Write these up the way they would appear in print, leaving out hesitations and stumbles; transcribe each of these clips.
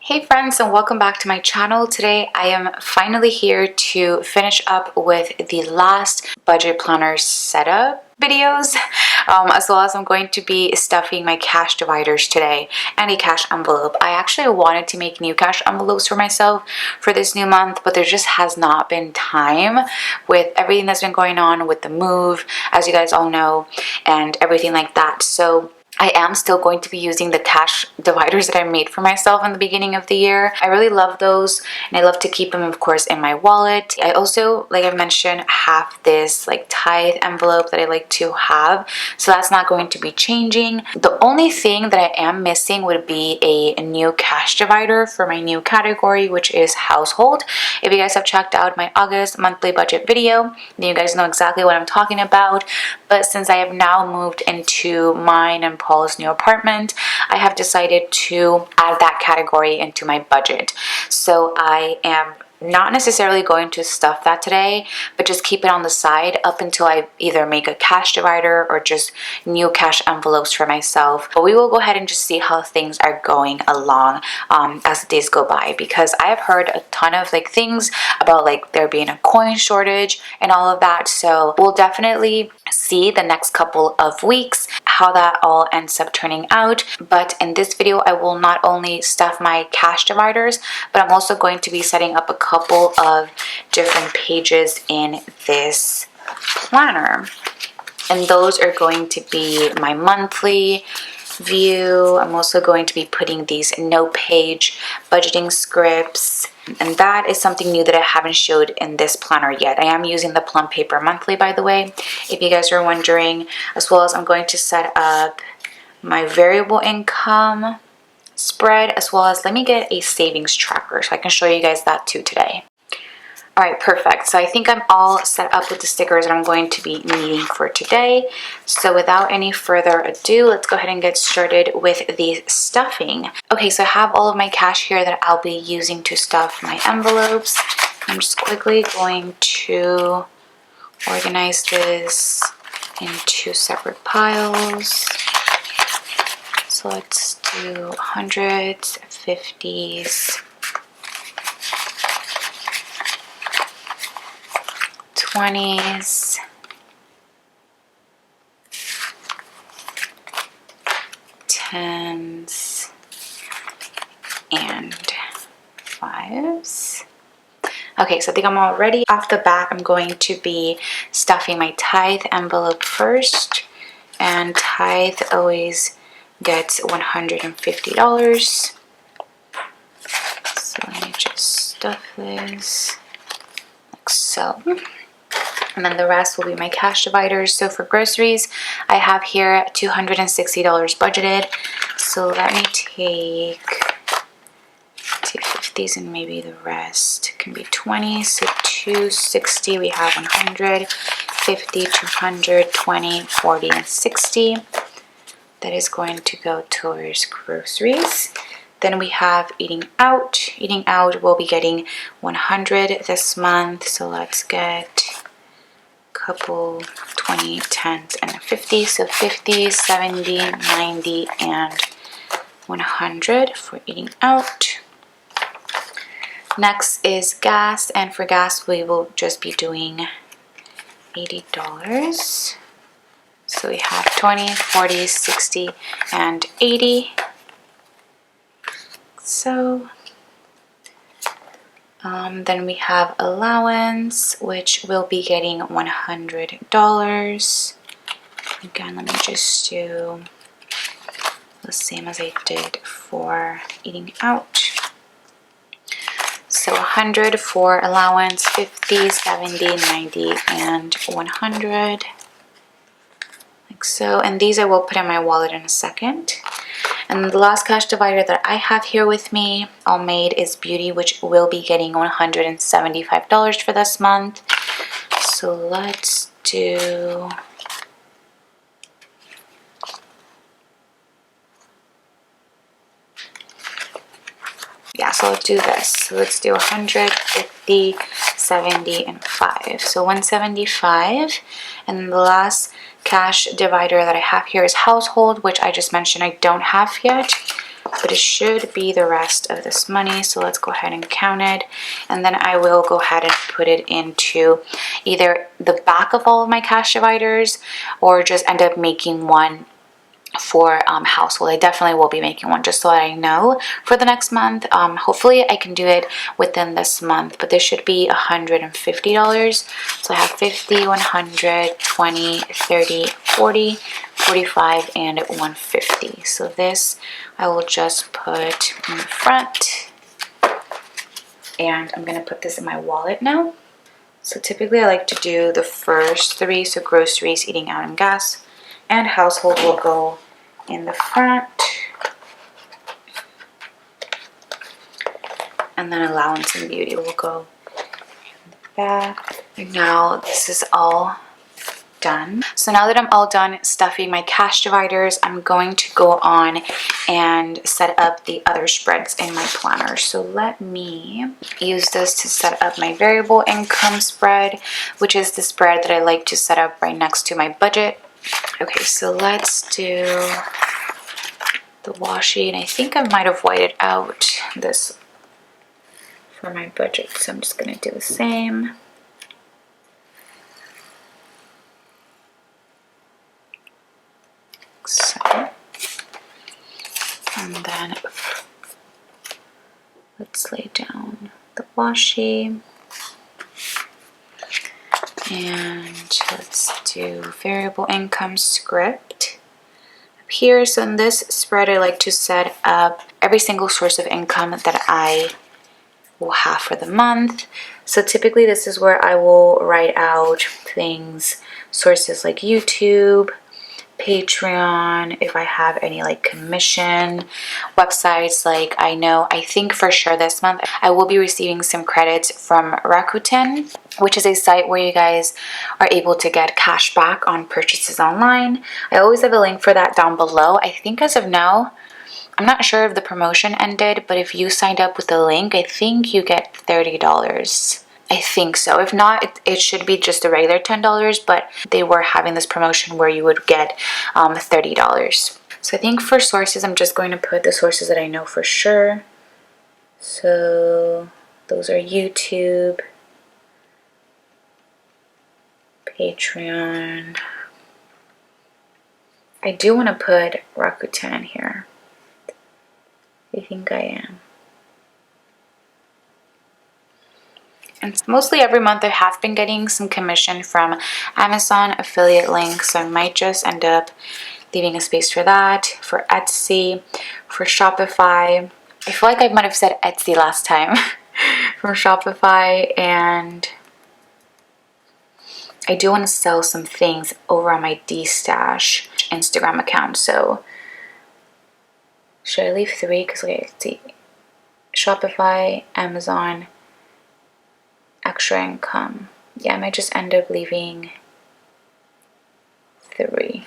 Hey friends, and welcome back to my channel. Today I am finally here to finish up with the last budget planner setup videos, as well as I'm going to be stuffing my cash dividers today and a cash envelope. I actually wanted to make new cash envelopes for myself for this new month, but there just has not been time with everything that's been going on with the move, as you guys all know, and everything like that. So I am still going to be using the cash dividers that I made for myself in the beginning of the year. I really love those, and I love to keep them, of course, in my wallet. I also, like I mentioned, have this like tithe envelope that I like to have, so that's not going to be changing. The only thing that I am missing would be a new cash divider for my new category, which is household. If you guys have checked out my August monthly budget video, then you guys know exactly what I'm talking about. But since I have now moved into mine and Paul's new apartment, I have decided to add that category into my budget. So I am not necessarily going to stuff that today, but just keep it on the side up until I either make a cash divider or just new cash envelopes for myself. But we will go ahead and just see how things are going along as the days go by, because I have heard a ton of like things about like there being a coin shortage and all of that. So we'll definitely see the next couple of weeks how that all ends up turning out. But in this video, I will not only stuff my cash dividers, but I'm also going to be setting up a couple of different pages in this planner, and those are going to be my monthly view. I'm also going to be putting these note page budgeting scripts, and that is something new that I haven't showed in this planner yet. I am using the plum paper monthly, by the way, if you guys are wondering, as well as I'm going to set up my variable income spread, as well as let me get a savings tracker so I can show you guys that too today. All right, perfect. So I think I'm all set up with the stickers that I'm going to be needing for today. So without any further ado, let's go ahead and get started with the stuffing. Okay, so I have all of my cash here that I'll be using to stuff my envelopes. I'm just quickly going to organize this in two separate piles. So let's do hundreds, 50s, 20s, 10s, and 5s. Okay, so I think I'm all ready. Off the bat, I'm going to be stuffing my tithe envelope first, and tithe always gets $150. So let me just stuff this like so. And then the rest will be my cash dividers. So for groceries, I have here $260 budgeted. So let me take 250s, and maybe the rest can be 20. So 260, we have 100, 50, 200, 20, 40, and 60. That is going to go towards groceries. Then we have eating out. Eating out, we'll be getting 100 this month. So let's get a couple 20, 10s, and a 50. So 50, 70, 90, and 100 for eating out. Next is gas, and for gas we will just be doing $80. So we have 20, 40, 60, and 80. So then we have allowance, which will be getting $100. Again, let me just do the same as I did for eating out. So 100 for allowance, 50, 70, 90, and 100. Like so. And these I will put in my wallet in a second. And the last cash divider that I have here with me, all made, is beauty, which will be getting $175 for this month. So let's do so let's do this. So let's do 100, 50, 70, and 5. So 175. And the last cash divider that I have here is household, which I just mentioned I don't have yet. but it should be the rest of this money. So let's go ahead and count it, and then I will go ahead and put it into either the back of all of my cash dividers or just end up making one for household. I definitely will be making one just so I know for the next month. Hopefully I can do it within this month, but this should be $150. So I have 50, 100, 20, 30, 40, 45, and 150. So this I will just put in the front, and I'm gonna put this in my wallet now. So typically I like to do the first three, so groceries, eating out, and gas, and household will go in the front, and then allowance and beauty will go in the back. And now this is all done. So now that I'm all done stuffing my cash dividers, I'm going to go on and set up the other spreads in my planner. So let me use this to set up my variable income spread, which is the spread that I like to set up right next to my budget. Okay, so let's do the washi, and I think I might have whited out this for my budget, so I'm just gonna do the same. So, and then let's lay down the washi. And let's do variable income script up here. So in this spread, I like to set up every single source of income that I will have for the month. So typically this is where I will write out things, sources like YouTube, Patreon, if I have any like commission websites. Like I think for sure this month I will be receiving some credits from Rakuten, which is a site where you guys are able to get cash back on purchases online. I always have a link for that down below. I think as of now, I'm not sure if the promotion ended, but if you signed up with the link, I think you get $30. I think so. If not, it should be just a regular $10, but they were having this promotion where you would get $30. So I think for sources, I'm just going to put the sources that I know for sure. So those are YouTube, Patreon. I do want to put Rakuten in here. I think I am. And mostly every month I have been getting some commission from Amazon affiliate links, so I might just end up leaving a space for that, for Etsy, for Shopify. I feel like I might have said Etsy last time. From Shopify, and I do want to sell some things over on my D-Stash Instagram account. So should I leave 3? Because okay, let's see. Shopify, Amazon, extra income. Yeah, I might just end up leaving 3.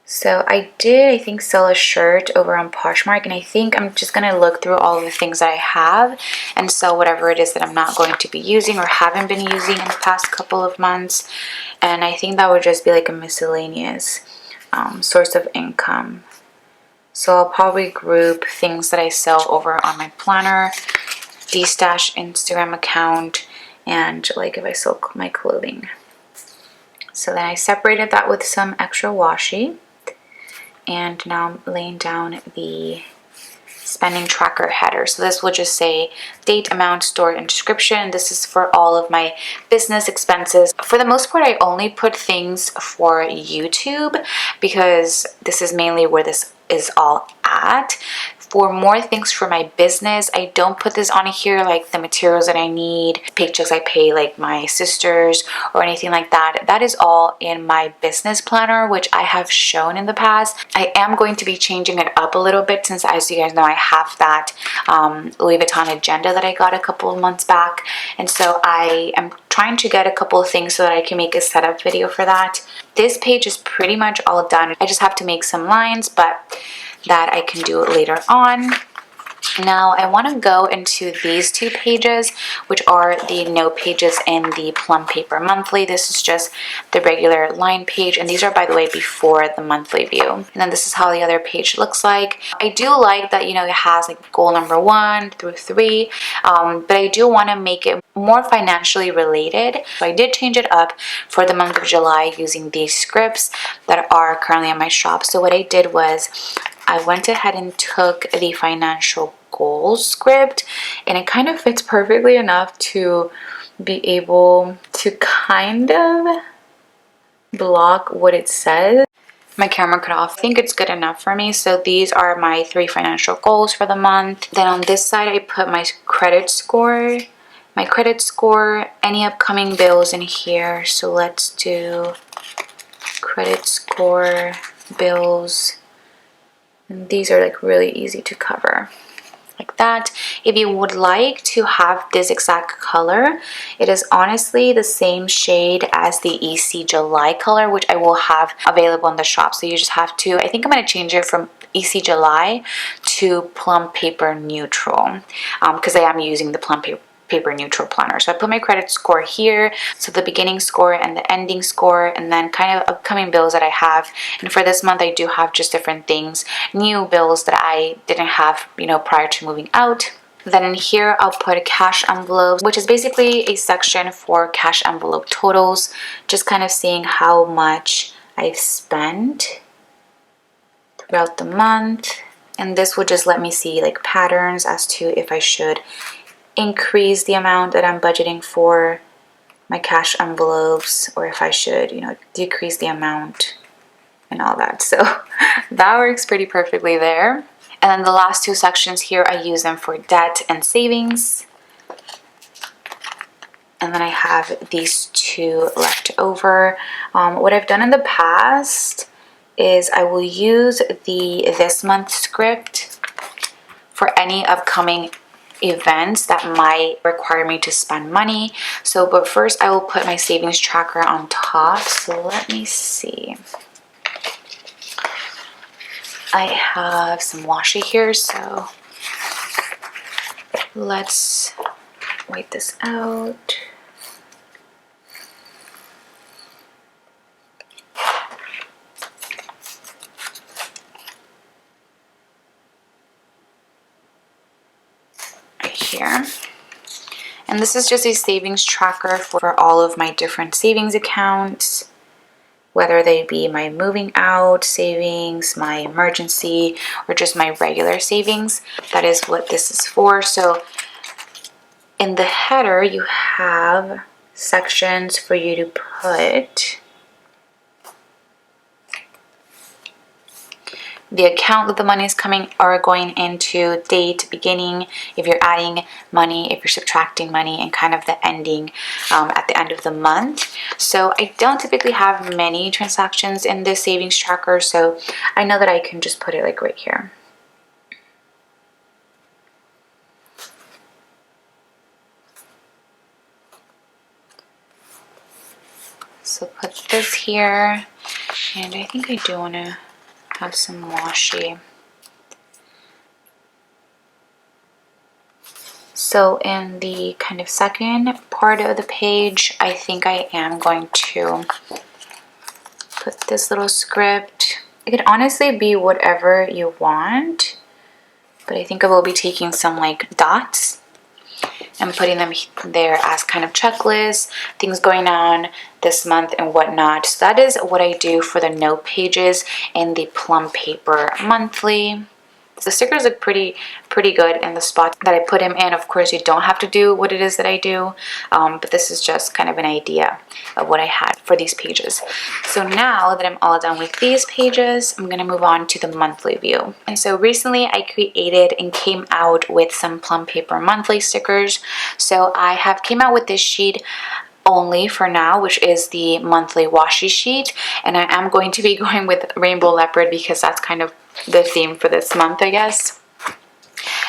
So I did, I think, sell a shirt over on Poshmark, and I think I'm just going to look through all of the things that I have and sell whatever it is that I'm not going to be using or haven't been using in the past couple of months. And I think that would just be like a miscellaneous source of income. So I'll probably group things that I sell over on my planner, D-Stash Instagram account, and like if I sell my clothing. So then I separated that with some extra washi. And now I'm laying down the spending tracker header. So this will just say date, amount, store, and description. This is for all of my business expenses. For the most part, I only put things for YouTube because this is mainly where this is all at. For more things for my business, I don't put this on here, like the materials that I need, paychecks I pay like my sisters or anything like that. That is all in my business planner, which I have shown in the past. I am going to be changing it up a little bit since, as you guys know, I have that Louis Vuitton agenda that I got a couple of months back. And so I am trying to get a couple of things so that I can make a setup video for that. This page is pretty much all done. I just have to make some lines, but that I can do it later on. Now I want to go into these two pages, which are the note pages in the Plum Paper Monthly. This is just the regular line page, and these are, by the way, before the monthly view. And then this is how the other page looks like. I do like that, you know, it has like goal number 1 through 3, but I do want to make it more financially related. So I did change it up for the month of July using these scripts that are currently in my shop. So what I did was I went ahead and took the financial goals script, and it kind of fits perfectly enough to be able to kind of block what it says. My camera cut off. I think it's good enough for me. So these are my 3 financial goals for the month. Then on this side, I put my credit score. Any upcoming bills in here. So let's do credit score, bills. And these are like really easy to cover. Like that. If you would like to have this exact color, it is honestly the same shade as the EC July color, which I will have available in the shop. So you just have to, I think I'm going to change it from EC July to Plum Paper Neutral, because I am using the Plum Paper Neutral planner. So I put my credit score here, so the beginning score and the ending score, and then kind of upcoming bills that I have. And for this month, I do have just different things, new bills that I didn't have, you know, prior to moving out. Then in here, I'll put cash envelopes, which is basically a section for cash envelope totals, just kind of seeing how much I've spent throughout the month. And this would just let me see like patterns as to if I should increase the amount that I'm budgeting for my cash envelopes, or if I should, you know, decrease the amount and all that. So that works pretty perfectly there. And then the last 2 sections here, I use them for debt and savings. And then I have these 2 left over. What I've done in the past is I will use the this month script for any upcoming events that might require me to spend money. So, but first I will put my savings tracker on top. So let me see. I have some washi here, so let's wipe this out. Here. And this is just a savings tracker for all of my different savings accounts, whether they be my moving out savings, my emergency, or just my regular savings. That is what this is for. So in the header, you have sections for you to put the account that the money is coming or going into, date, beginning, if you're adding money, if you're subtracting money, and kind of the ending at the end of the month. So I don't typically have many transactions in this savings tracker, so I know that I can just put it like right here. So put this here, and I think I do want to have some washi. So in the kind of second part of the page, I think I am going to put this little script. It could honestly be whatever you want, but I think I will be taking some like dots and putting them there as kind of checklists, things going on this month and whatnot. So that is what I do for the note pages in the Plum Paper Monthly. The stickers look pretty good in the spots that I put them in. Of course, you don't have to do what it is that I do, but this is just kind of an idea of what I had for these pages. So now that I'm all done with these pages, I'm going to move on to the monthly view. And so recently I created and came out with some Plum Paper Monthly stickers. So I have came out with this sheet only for now, which is the monthly washi sheet, and I am going to be going with Rainbow Leopard because that's kind of the theme for this month, I guess.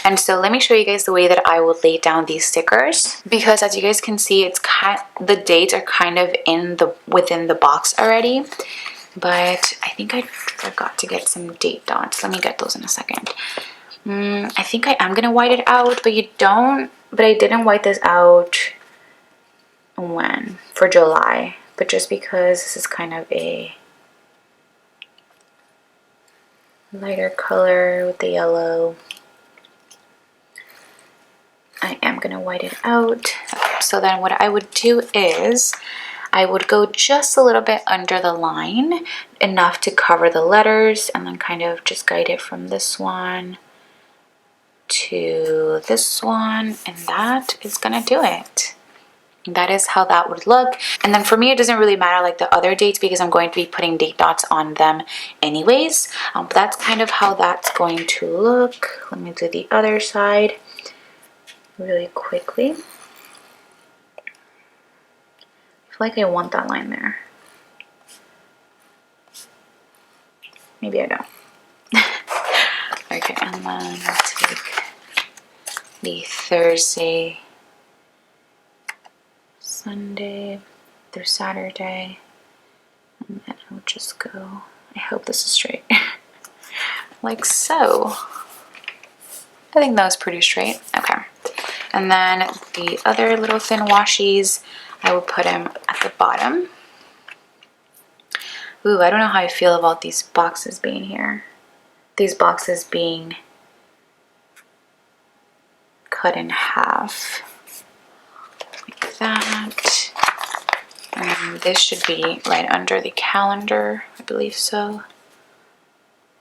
And so let me show you guys the way that I will lay down these stickers, because as you guys can see, it's the dates are kind of within the box already, but I think I forgot to get some date dots. Let me get those in a second. I think I am gonna white it out, but I didn't white this out when? For July, but just because this is kind of a lighter color with the yellow, I am gonna white it out. Okay, so then what I would do is I would go just a little bit under the line, enough to cover the letters, and then kind of just guide it from this one to this one, and that is gonna do it. That is how that would look. And then for me, it doesn't really matter like the other dates because I'm going to be putting date dots on them anyways. But that's kind of how that's going to look. Let me do the other side really quickly. I feel like I want that line there. Maybe I don't. Okay, and then I'll take the Thursday, Sunday through Saturday, and then I'll just go, I hope this is straight, like so. I think that was pretty straight. Okay, and then the other little thin washies, I will put them at the bottom. Ooh, I don't know how I feel about these boxes being here. These boxes being cut in half like that. And this should be right under the calendar, I believe so,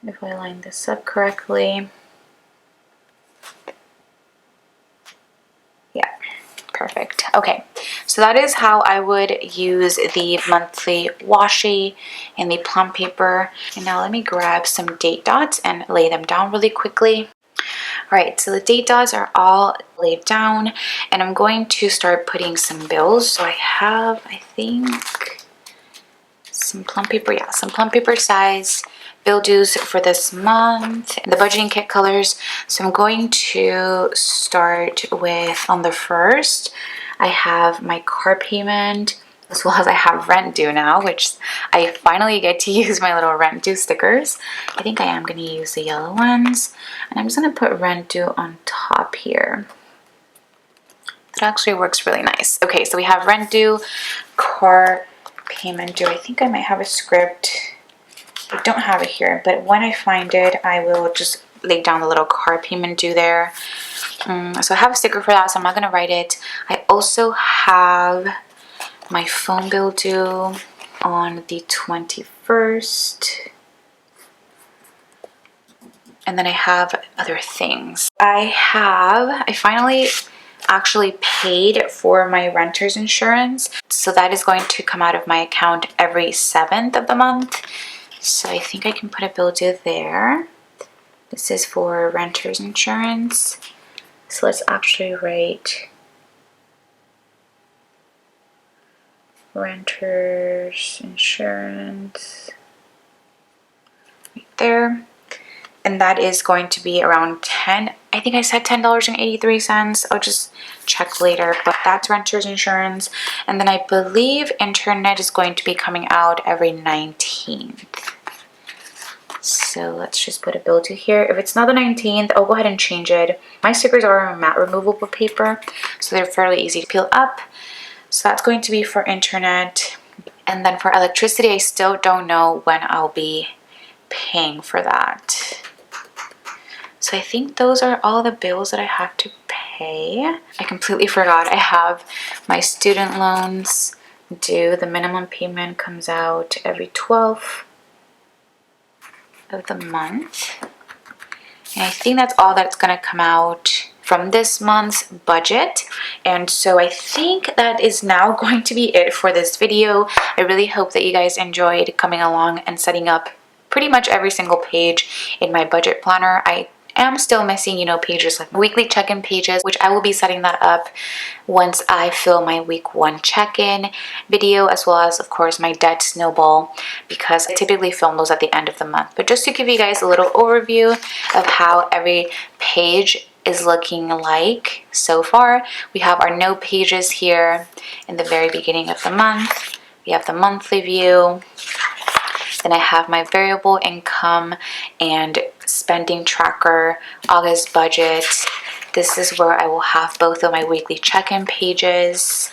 if I line this up correctly. Yeah, perfect. Okay, so that is how I would use the monthly washi and the plum paper. And now let me grab some date dots and lay them down really quickly. All right, so the date dots are all laid down, and I'm going to start putting some bills. So I have, I think, some plum paper, yeah, some plum paper size bill dues for this month, the budgeting kit colors. So I'm going to start with, on the 1st, I have my car payment, as well as I have rent due now, which I finally get to use my little rent due stickers. I think I am going to use the yellow ones, and I'm just going to put rent due on top here. That actually works really nice. Okay, so we have rent due, car payment due. I think I might have a script. I don't have it here, but when I find it, I will just lay down the little car payment due there. So I have a sticker for that, so I'm not going to write it. I also have my phone bill due on the 21st. And then I have other things. I finally actually paid for my renter's insurance. So that is going to come out of my account every 7th of the month. So I think I can put a bill due there. This is for renter's insurance. So let's actually write renter's insurance right there. And that is going to be around I think I said $10.83. I'll just check later, but that's renter's insurance. And then I believe internet is going to be coming out every 19th. So let's just put a bill due here. If it's not the 19th, I'll go ahead and change it. My stickers are on matte removable paper, so they're fairly easy to peel up. So that's going to be for internet. And then for electricity, I still don't know when I'll be paying for that. So I think those are all the bills that I have to pay. I completely forgot I have my student loans due. The minimum payment comes out every 12th of the month. And I think that's all that's going to come out from this month's budget. And so I think that is now going to be it for this video. I really hope that you guys enjoyed coming along and setting up pretty much every single page in my budget planner. I am still missing, pages like weekly check-in pages, which I will be setting that up once I film my week 1 check-in video, as well as, of course, my debt snowball, because I typically film those at the end of the month. But just to give you guys a little overview of how every page is looking like so far, we have our no pages here in the very beginning of the month. We have the monthly view. Then I have my variable income and spending tracker, August budget. This is where I will have both of my weekly check-in pages.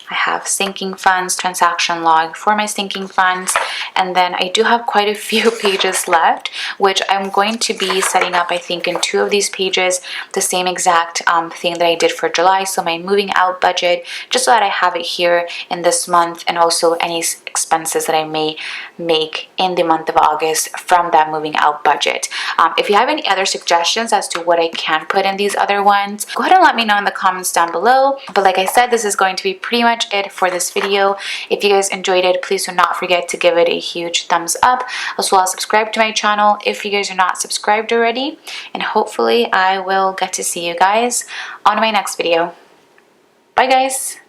I have sinking funds, transaction log for my sinking funds, and then I do have quite a few pages left, which I'm going to be setting up, I think, in 2 of these pages, the same exact thing that I did for July. So my moving out budget, just so that I have it here in this month, and also any expenses that I may make in the month of August from that moving out budget. If you have any other suggestions as to what I can put in these other ones, go ahead and let me know in the comments down below. But like I said, this is going to be pretty much it for this video. If you guys enjoyed it, please do not forget to give it a huge thumbs up, as well as subscribe to my channel if you guys are not subscribed already, and hopefully I will get to see you guys on my next video. Bye guys.